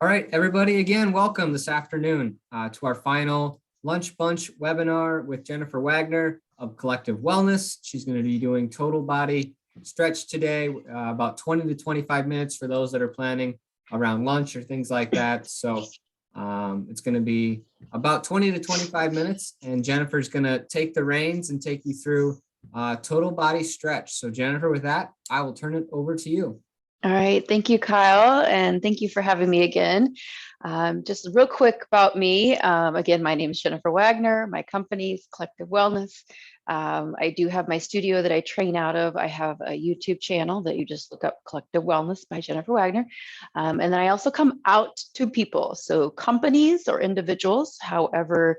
All right, everybody, again, welcome this afternoon to our final Lunch Bunch webinar with Jennifer Wagner of Collective Wellness. She's going to be doing total body stretch today, about 20 to 25 minutes for those that are planning around lunch or things like that. So it's going to be about 20 to 25 minutes, and Jennifer's going to take the reins and take you through total body stretch. So Jennifer, with that, I will turn it over to you. All right, thank you, Kyle, and thank you for having me again. Just real quick about me. Again, my name is Jennifer Wagner. My company is Collective Wellness. I do have my studio that I train out of. I have a YouTube channel that you just look up, Collective Wellness by Jennifer Wagner. And then I also come out to people, so companies or individuals, however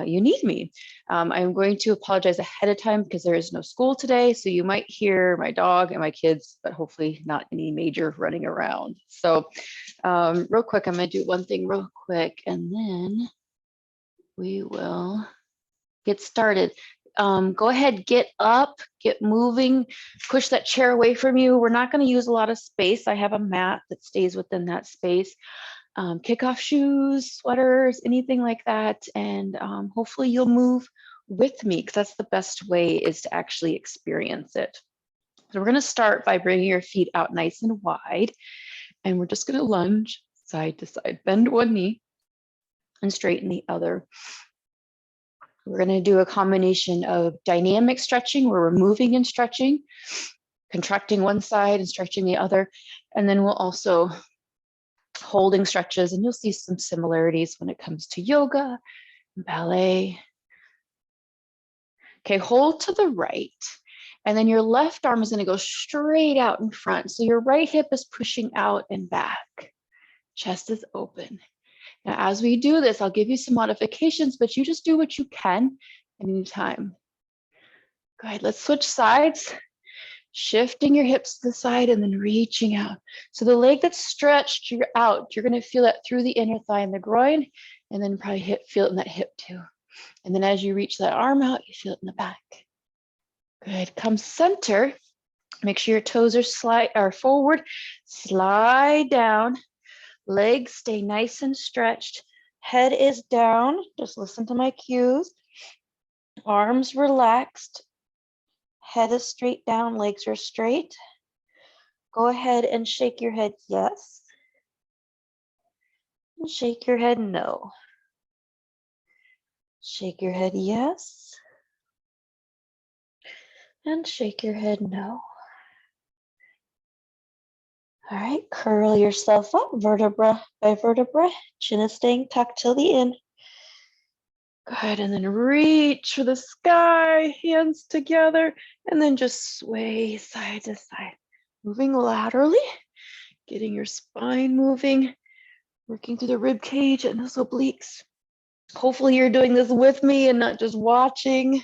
you need me. I'm going to apologize ahead of time because there is no school today, so you might hear my dog and my kids, but hopefully not any major running around. So real quick, I'm going to do one thing real quick, and then we will get started. Go ahead, get up, get moving, push that chair away from you. We're not going to use a lot of space. I have a mat that stays within that space. Kick off shoes, sweaters, anything like that. And hopefully you'll move with me, because that's the best way is to actually experience it. So we're going to start by bringing your feet out nice and wide. And we're just going to lunge side to side, bend one knee and straighten the other. We're going to do a combination of dynamic stretching, where we're moving and stretching, contracting one side and stretching the other. And then we'll also holding stretches, and you'll see some similarities when it comes to yoga and ballet. Okay, hold to the right. And then your left arm is going to go straight out in front. So your right hip is pushing out and back. Chest is open. Now, as we do this, I'll give you some modifications, but you just do what you can at any time. Go ahead, let's switch sides. Shifting your hips to the side and then reaching out. So the leg that's stretched, you're out. You're going to feel that through the inner thigh and the groin, and then probably feel it in that hip too. And then as you reach that arm out, you feel it in the back. Good. Come center. Make sure your toes are forward. Slide down. Legs stay nice and stretched. Head is down. Just listen to my cues. Arms relaxed. Head is straight down. Legs are straight. Go ahead and shake your head yes. And shake your head no. Shake your head yes. And shake your head no. All right, curl yourself up, vertebra by vertebra. Chin is staying tucked till the end. Good, and then reach for the sky, hands together, and then just sway side to side. Moving laterally, getting your spine moving, working through the rib cage and those obliques. Hopefully you're doing this with me and not just watching.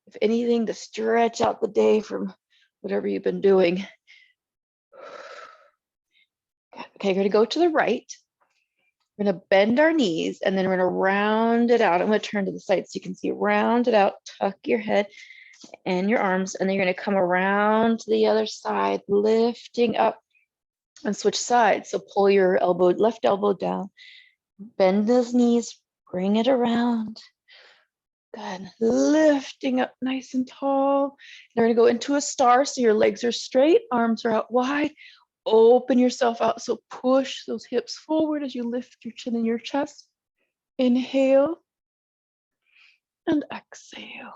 If anything, to stretch out the day from whatever you've been doing. Okay, we're going to go to the right. We're going to bend our knees, and then we're going to round it out. I'm going to turn to the side so you can see. Round it out, tuck your head and your arms, and then you're going to come around to the other side, lifting up and switch sides. So pull your left elbow down, bend those knees, bring it around. Good. Lifting up nice and tall. You're going to go into a star, so your legs are straight, arms are out wide. Open yourself out, so push those hips forward as you lift your chin and your chest. Inhale and exhale.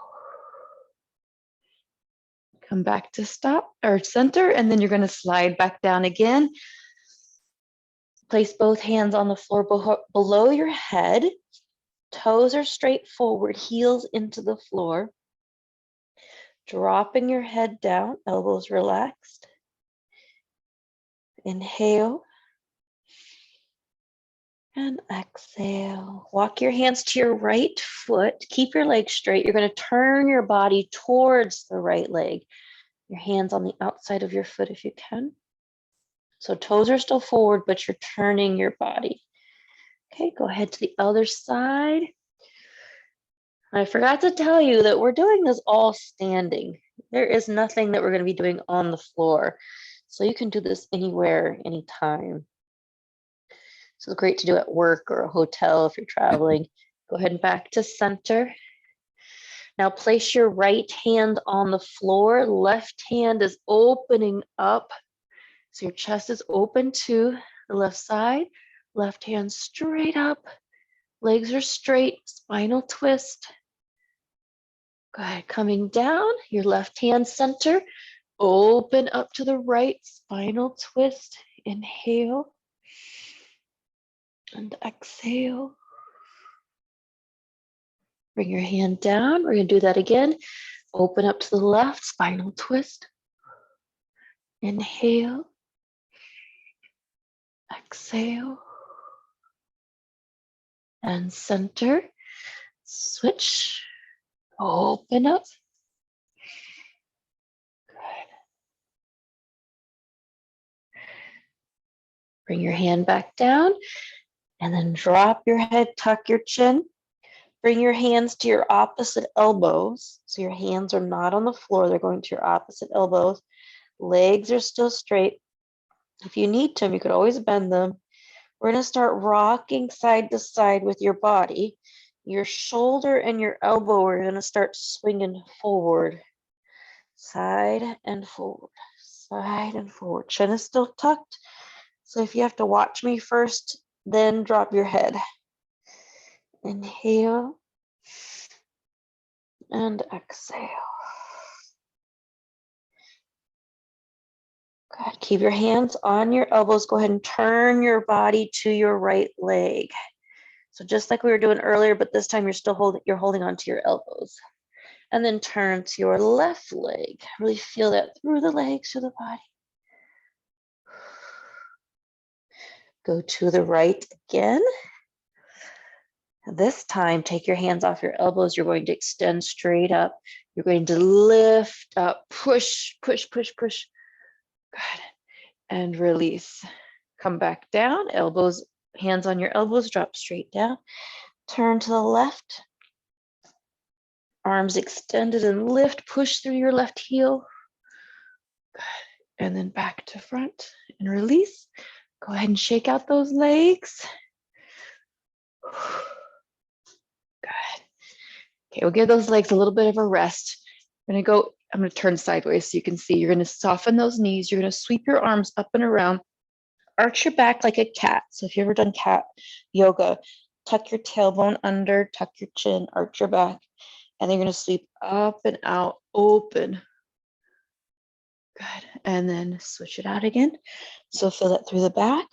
Come back to stop or center, and then you're going to slide back down again. Place both hands on the floor below your head. Toes are straight forward, heels into the floor. Dropping your head down, elbows relaxed. Inhale and exhale. Walk your hands to your right foot. Keep your legs straight. You're going to turn your body towards the right leg. Your hands on the outside of your foot if you can. So toes are still forward, but you're turning your body. Okay, go ahead to the other side. I forgot to tell you that we're doing this all standing. There is nothing that we're going to be doing on the floor. So you can do this anywhere, anytime. So it's great to do at work or a hotel if you're traveling. Go ahead and back to center. Now place your right hand on the floor. Left hand is opening up. So your chest is open to the left side. Left hand straight up. Legs are straight. Spinal twist. Good. Coming down. Your left hand center. Open up to the right. Spinal twist. Inhale. And exhale. Bring your hand down. We're going to do that again. Open up to the left, spinal twist. Inhale. Exhale. And center. Switch. Open up. Good. Bring your hand back down. And then drop your head, tuck your chin. Bring your hands to your opposite elbows. So your hands are not on the floor, they're going to your opposite elbows. Legs are still straight. If you need to, you could always bend them. We're going to start rocking side to side with your body. Your shoulder and your elbow are going to start swinging forward. Side and forward, side and forward. Chin is still tucked. So if you have to watch me first, then drop your head. Inhale and exhale. Good. Keep your hands on your elbows. Go ahead and turn your body to your right leg. So just like we were doing earlier, but this time you're holding onto your elbows. And then turn to your left leg. Really feel that through the legs, through the body. Go to the right again. This time, take your hands off your elbows. You're going to extend straight up. You're going to lift up, push, push, push, push. Good. And release. Come back down, elbows, hands on your elbows, drop straight down. Turn to the left. Arms extended and lift, push through your left heel. Good. And then back to front and release. Go ahead and shake out those legs. Good. Okay, we'll give those legs a little bit of a rest. I'm going to turn sideways so you can see. You're going to soften those knees. You're going to sweep your arms up and around. Arch your back like a cat. So if you've ever done cat yoga, tuck your tailbone under, tuck your chin, arch your back. And then you're going to sweep up and out, open. Good. And then switch it out again. So feel that through the back.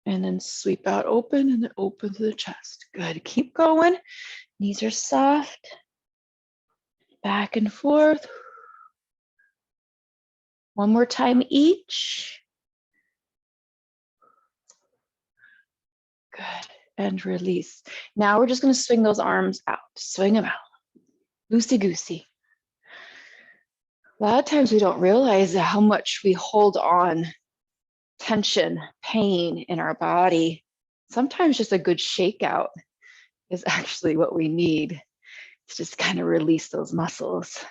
And then sweep out open and then open to the chest. Good. Keep going. Knees are soft. Back and forth. One more time each. Good. And release. Now we're just going to swing those arms out. Swing them out. Loosey-goosey. A lot of times we don't realize how much we hold on tension, pain in our body. Sometimes just a good shakeout is actually what we need to just kind of release those muscles.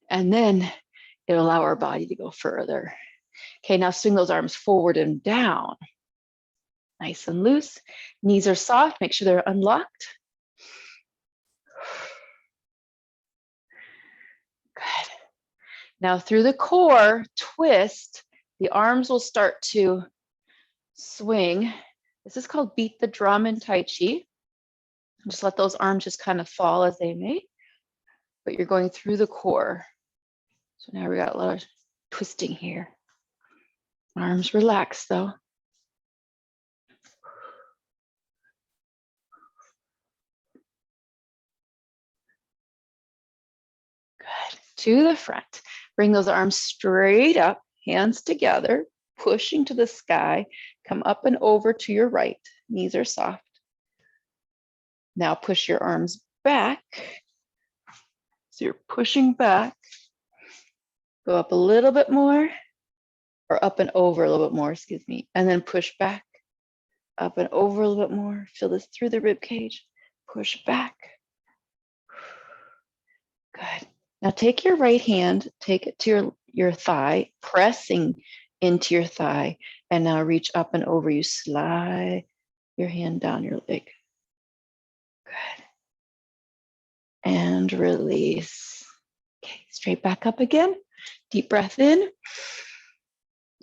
And then it'll allow our body to go further. Okay, now swing those arms forward and down. Nice and loose. Knees are soft. Make sure they're unlocked. Good. Now through the core, twist. The arms will start to swing. This is called beat the drum in Tai Chi. Just let those arms just kind of fall as they may. But you're going through the core. So now we got a lot of twisting here. Arms relax though. Good. To the front. Bring those arms straight up, hands together, pushing to the sky. Come up and over to your right. Knees are soft. Now push your arms back. So you're pushing back. Go up a little bit more, or up and over a little bit more, excuse me. And then push back, up and over a little bit more. Feel this through the rib cage. Push back. Good. Now take your right hand, take it to your thigh, pressing into your thigh. And now reach up and over. You slide your hand down your leg. Good. And release. Okay, straight back up again. Deep breath in.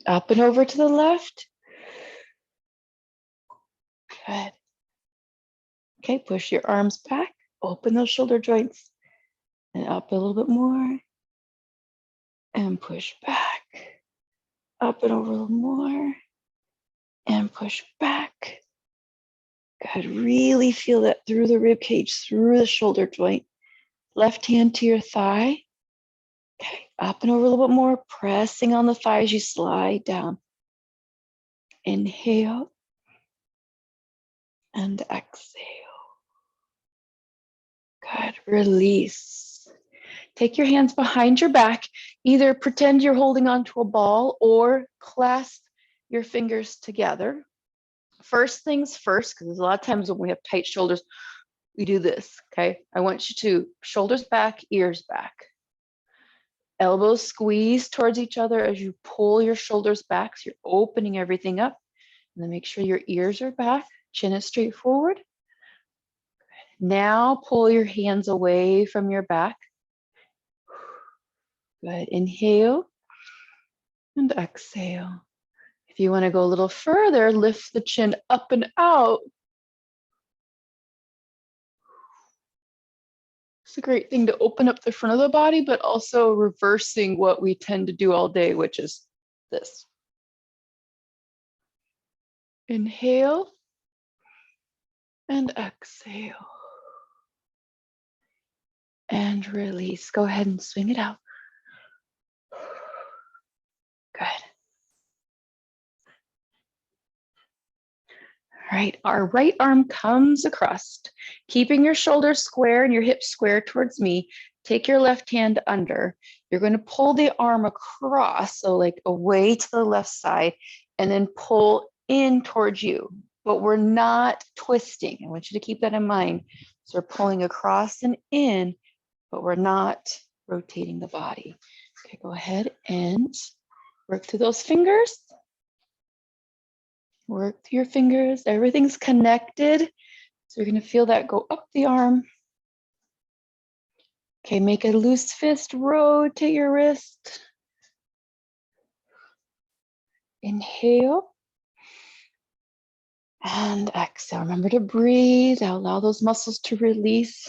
Up and over to the left. Good. Okay, push your arms back. Open those shoulder joints. And up a little bit more. And push back. Up and over a little more. And push back. Good. Really feel that through the rib cage, through the shoulder joint. Left hand to your thigh. Okay, up and over a little bit more, pressing on the thigh as you slide down. Inhale and exhale. Good. Release. Take your hands behind your back. Either pretend you're holding onto a ball or clasp your fingers together. First things first, because a lot of times when we have tight shoulders, we do this, okay? I want you to shoulders back, ears back. Elbows squeeze towards each other as you pull your shoulders back. So you're opening everything up. And then make sure your ears are back, chin is straight forward. Now pull your hands away from your back. Good. Inhale and exhale. If you want to go a little further, lift the chin up and out. It's a great thing to open up the front of the body, but also reversing what we tend to do all day, which is this. Inhale and exhale. And release. Go ahead and swing it out. Good. All right, our right arm comes across, keeping your shoulders square and your hips square towards me. Take your left hand under. You're going to pull the arm across, so like away to the left side, and then pull in towards you. But we're not twisting. I want you to keep that in mind. So we're pulling across and in, but we're not rotating the body. Okay, go ahead and work through those fingers. Work through your fingers. Everything's connected. So you're going to feel that go up the arm. Okay, make a loose fist. Rotate your wrist. Inhale. And exhale. Remember to breathe. Allow those muscles to release.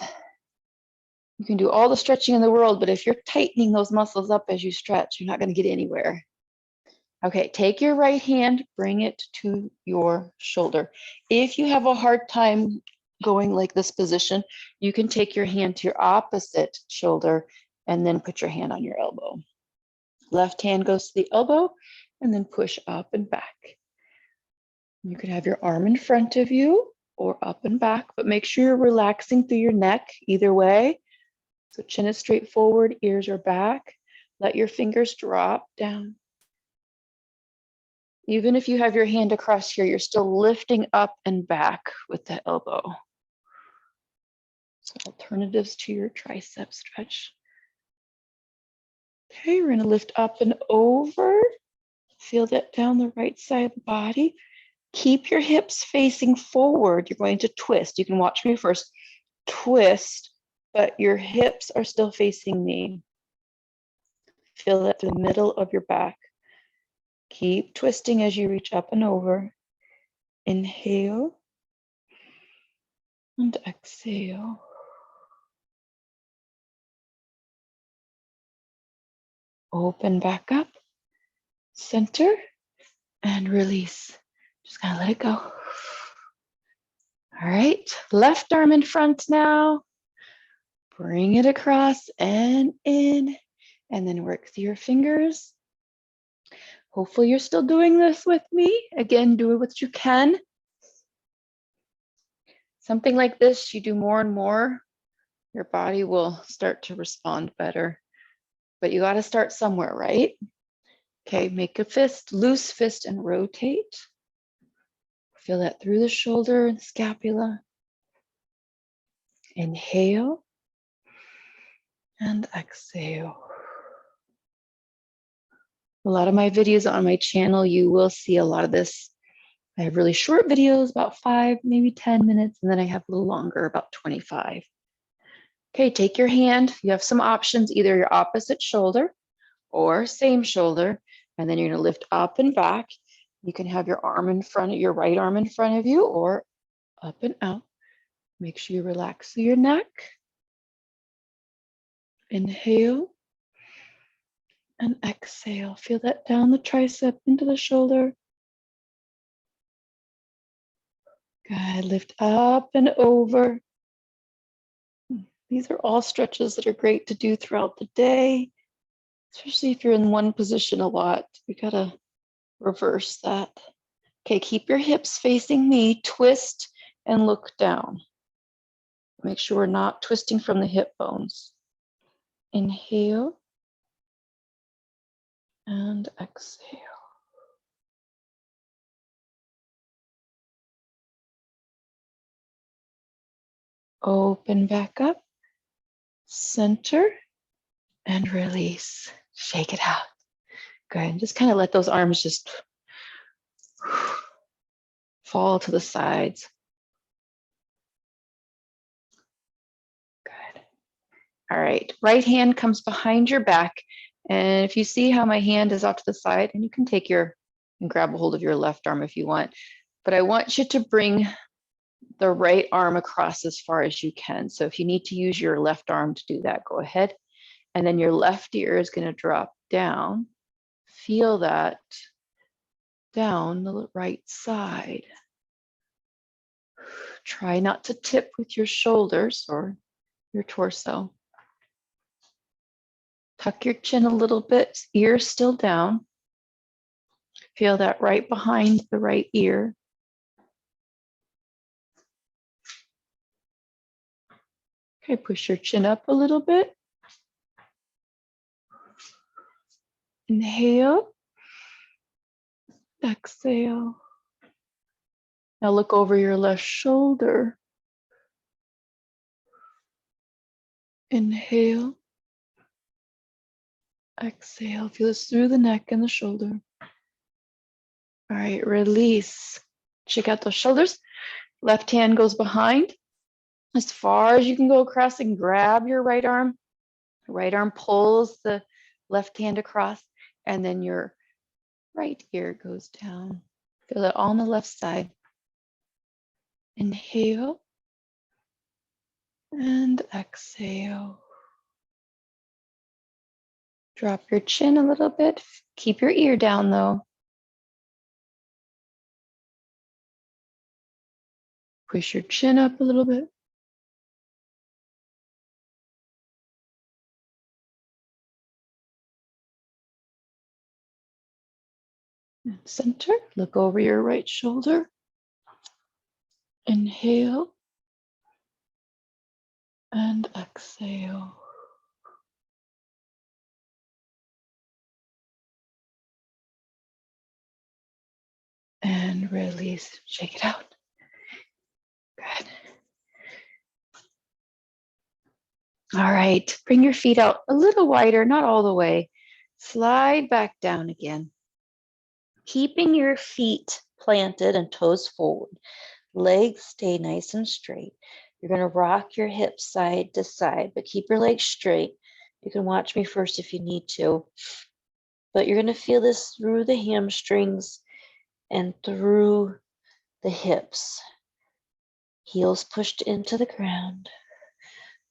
You can do all the stretching in the world, but if you're tightening those muscles up as you stretch, you're not going to get anywhere. Okay, take your right hand, bring it to your shoulder. If you have a hard time going like this position, you can take your hand to your opposite shoulder and then put your hand on your elbow. Left hand goes to the elbow and then push up and back. You can have your arm in front of you or up and back, but make sure you're relaxing through your neck either way. So chin is straight forward, ears are back. Let your fingers drop down. Even if you have your hand across here, you're still lifting up and back with the elbow. So alternatives to your tricep stretch. Okay, we're going to lift up and over. Feel that down the right side of the body. Keep your hips facing forward. You're going to twist. You can watch me first. Twist, but your hips are still facing me. Feel that through the middle of your back. Keep twisting as you reach up and over. Inhale and exhale. Open back up, center, and release. Just kind of let it go. All right, left arm in front now. Bring it across and in, and then work through your fingers. Hopefully you're still doing this with me. Again, do what you can. Something like this, you do more and more, your body will start to respond better. But you got to start somewhere, right? Okay, make a fist, loose fist, and rotate. Feel that through the shoulder and scapula. Inhale and exhale. A lot of my videos on my channel, you will see a lot of this. I have really short videos, about 5, maybe 10 minutes, and then I have a little longer, about 25. Okay, take your hand. You have some options, either your opposite shoulder or same shoulder, and then you're gonna lift up and back. You can have your arm in front of your right arm in front of you or up and out. Make sure you relax through your neck. Inhale and exhale. Feel that down the tricep into the shoulder. Good. Lift up and over. These are all stretches that are great to do throughout the day, especially if you're in one position a lot. We gotta reverse that. Okay, keep your hips facing me, twist and look down. Make sure we're not twisting from the hip bones. Inhale and exhale. Open back up, center, and release. Shake it out. Good. Just kind of let those arms just fall to the sides. Good. All right. Right hand comes behind your back. And if you see how my hand is out to the side, and you can take and grab a hold of your left arm if you want. But I want you to bring the right arm across as far as you can. So if you need to use your left arm to do that, go ahead. And then your left ear is going to drop down. Feel that down the right side. Try not to tip with your shoulders or your torso. Tuck your chin a little bit, ear still down. Feel that right behind the right ear. Okay, push your chin up a little bit. Inhale. Exhale. Now look over your left shoulder. Inhale. Exhale. Feel this through the neck and the shoulder. All right, release. Check out those shoulders. Left hand goes behind. As far as you can go across and grab your right arm. Right arm pulls the left hand across, and then your right ear goes down. Feel it all on the left side. Inhale and exhale. Drop your chin a little bit. Keep your ear down though. Push your chin up a little bit. And center, look over your right shoulder. Inhale and exhale. And release. Shake it out. Good. All right, bring your feet out a little wider, not all the way. Slide back down again. Keeping your feet planted and toes forward. Legs stay nice and straight. You're going to rock your hips side to side, but keep your legs straight. You can watch me first if you need to. But you're going to feel this through the hamstrings and through the hips. Heels pushed into the ground.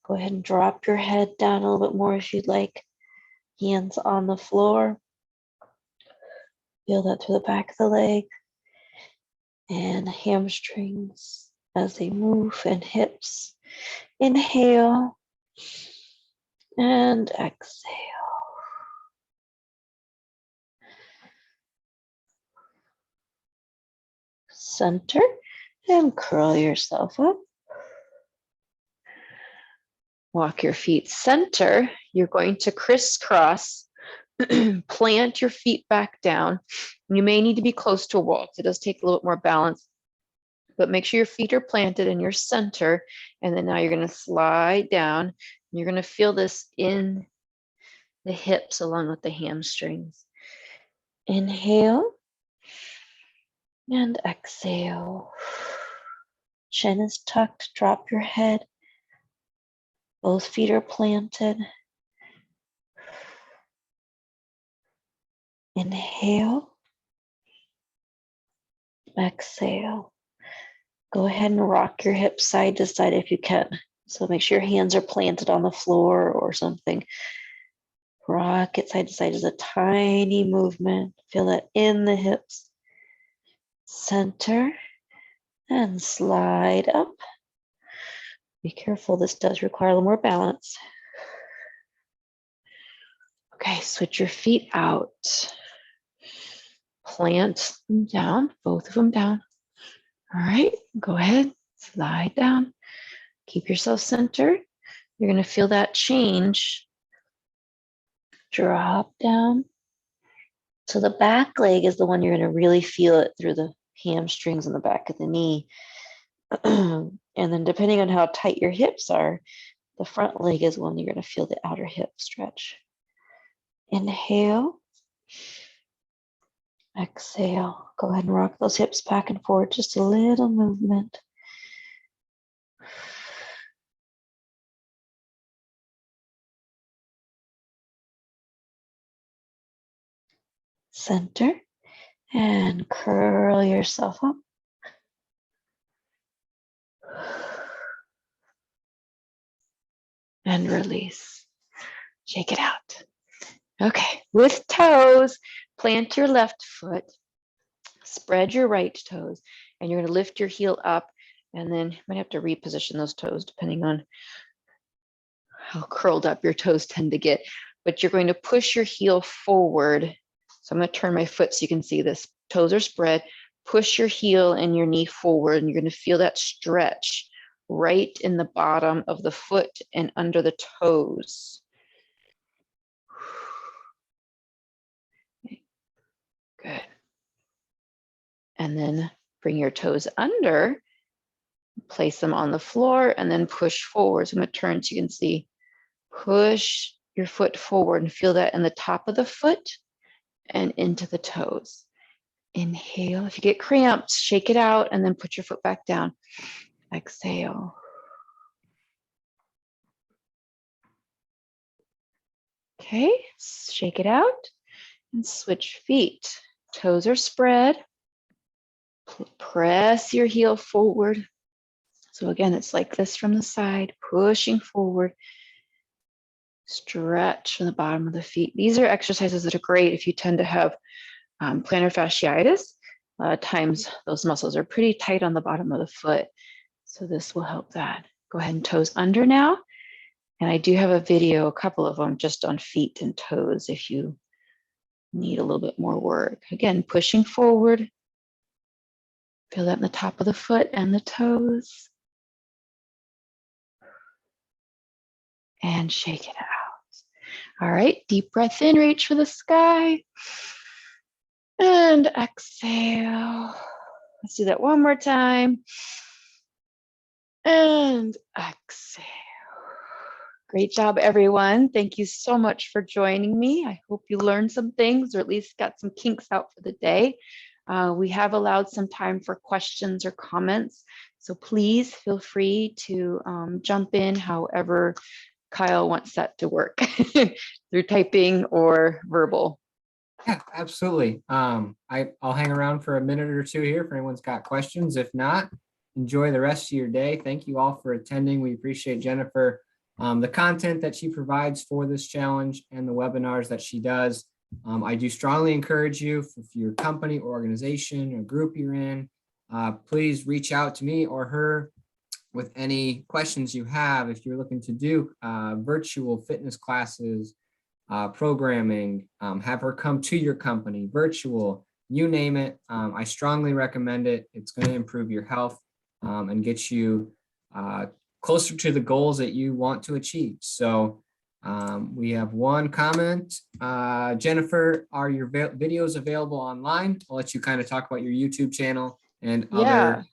Go ahead and drop your head down a little bit more if you'd like. Hands on the floor. Feel that through the back of the leg and the hamstrings as they move, and hips. Inhale and exhale. Center and curl yourself up. Walk your feet center. You're going to crisscross. Plant your feet back down. You may need to be close to a wall. It does take a little bit more balance, but make sure your feet are planted in your center. And then now you're going to slide down. And you're going to feel this in the hips along with the hamstrings. Inhale and exhale. Chin is tucked, drop your head. Both feet are planted. Inhale, exhale. Go ahead and rock your hips side to side if you can. So make sure your hands are planted on the floor or something. Rock it side to side is a tiny movement. Feel that in the hips. Center and slide up. Be careful, this does require a little more balance. Okay, switch your feet out. Plant them down, both of them down. All right, go ahead, slide down. Keep yourself centered. You're gonna feel that change. Drop down. So the back leg is the one you're gonna really feel it through the hamstrings and the back of the knee. And then depending on how tight your hips are, the front leg is one you're gonna feel the outer hip stretch. Inhale. Exhale. Go ahead and rock those hips back and forward, just a little movement. Center and curl yourself up. And release. Shake it out. Okay, with toes, plant your left foot, spread your right toes, and you're going to lift your heel up, and then you might have to reposition those toes depending on how curled up your toes tend to get. But you're going to push your heel forward. So I'm going to turn my foot so you can see this. Toes are spread. Push your heel and your knee forward, and you're going to feel that stretch right in the bottom of the foot and under the toes. Good. And then bring your toes under, place them on the floor, and then push forward. So I'm going to turn so you can see. Push your foot forward and feel that in the top of the foot and into the toes. Inhale. If you get cramps, shake it out and then put your foot back down. Exhale. Okay, shake it out and switch feet. Toes are spread. Press your heel forward. So again, it's like this from the side, pushing forward. Stretch from the bottom of the feet. These are exercises that are great if you tend to have plantar fasciitis. A lot of times those muscles are pretty tight on the bottom of the foot. So this will help that. Go ahead and toes under now. And I do have a video, a couple of them just on feet and toes if you need a little bit more work. Again, pushing forward. Feel that in the top of the foot and the toes. And shake it out. All right, deep breath in, reach for the sky. And exhale. Let's do that one more time. And exhale. Great job, everyone. Thank you so much for joining me. I hope you learned some things or at least got some kinks out for the day. We have allowed some time for questions or comments. So please feel free to jump in however Kyle wants that to work through typing or verbal. Yeah, absolutely. I'll hang around for a minute or two here if anyone's got questions. If not, enjoy the rest of your day. Thank you all for attending. We appreciate Jennifer, the content that she provides for this challenge and the webinars that she does. I do strongly encourage you, if your company or organization or group you're in, please reach out to me or her with any questions you have. If you're looking to do virtual fitness classes, programming, have her come to your company, virtual, you name it. I strongly recommend it. It's going to improve your health and get you closer to the goals that you want to achieve. So we have one comment. Jennifer, are your videos available online? I'll let you kind of talk about your YouTube channel and other.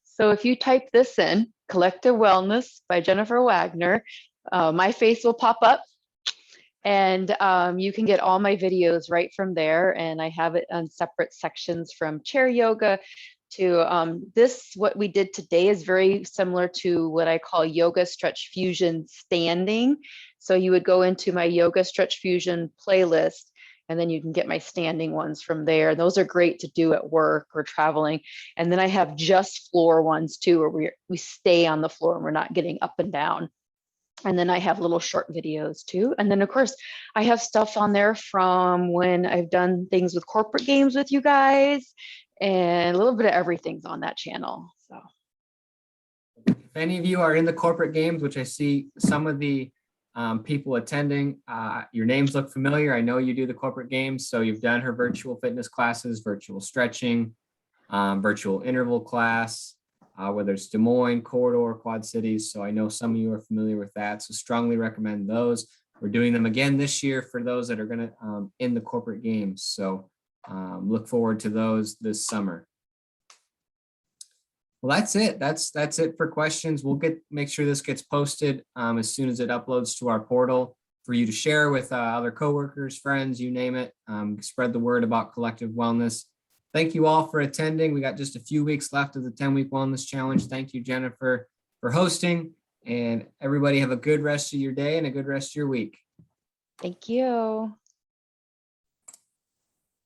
So if you type this in, Collective Wellness by Jennifer Wagner, my face will pop up. And you can get all my videos right from there. And I have it on separate sections from chair yoga to this. What we did today is very similar to what I call yoga stretch fusion standing. So you would go into my yoga stretch fusion playlist, and then you can get my standing ones from there. Those are great to do at work or traveling. And then I have just floor ones too, where we stay on the floor and we're not getting up and down. And then I have little short videos too. And then of course I have stuff on there from when I've done things with corporate games with you guys, and a little bit of everything's on that channel. So If any of you are in the corporate games, which I see some of the people attending, your names look familiar. I know you do the corporate games. So you've done her virtual fitness classes, virtual stretching, virtual interval class, whether it's Des Moines, Corridor, Quad Cities. So I know some of you are familiar with that. So strongly recommend those. We're doing them again this year for those that are going to in the corporate games. So look forward to those this summer. Well, that's it. That's it for questions. We'll make sure this gets posted as soon as it uploads to our portal for you to share with other coworkers, friends, you name it. Spread the word about Collective Wellness. Thank you all for attending. We got just a few weeks left of the 10-week wellness challenge. Thank you, Jennifer, for hosting, and everybody have a good rest of your day and a good rest of your week. thank you.